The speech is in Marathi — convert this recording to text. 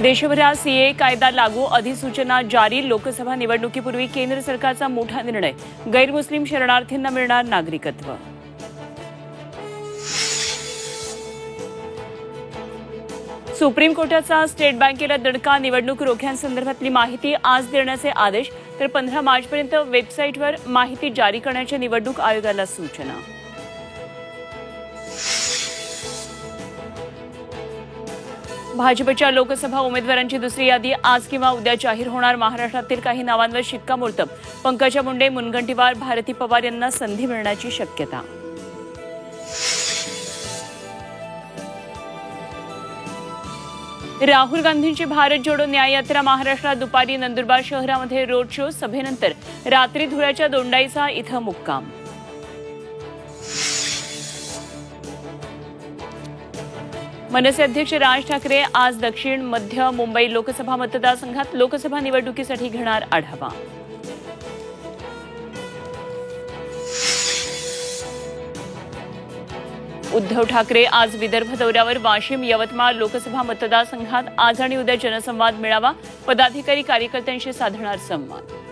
देशभरात सीए कायदा लागू, अधिसूचना जारी. लोकसभा निवडणुकीपूर्वी केंद्र सरकारचा मोठा निर्णय. गैरमुस्लिम शरणार्थींना मिळणार नागरिकत्व. सुप्रीम कोर्टाचा स्टेट बँकेला दणका. निवडणूक रोख्यांसंदर्भातली माहिती आज देण्याचे आदेश, तर 15 मार्चपर्यंत वेबसाईटवर माहिती जारी करण्याच्या निवडणूक आयोगाला सूचना. भाजपच्या लोकसभा उमेदवारांची दुसरी यादी आज किंवा उद्या जाहीर होणार. महाराष्ट्रातील काही नावांवर शिक्कामोर्तब. पंकजा मुंडे, मुनगंटीवार, भारती पवार यांना संधी मिळण्याची शक्यता. राहुल गांधींची भारत जोडो न्याय यात्रा. महाराष्ट्रात दुपारी नंदुरबार शहरामध्ये रोड शो. सभेनंतर रात्री धुळ्याच्या दोंडाईचा इथं मुक्काम. मनसे अध्यक्ष राज ठाकरे आज दक्षिण मध्य मुंबई लोकसभा मतदारसंघात लोकसभा निवडणुकीसाठी घेणार आढावा. उद्धव ठाकरे आज विदर्भ दौऱ्यावर. वाशिम, यवतमाळ लोकसभा मतदारसंघात आज आणि उद्या जनसंवाद मेळावा. पदाधिकारी कार्यकर्त्यांशी साधणार संवाद.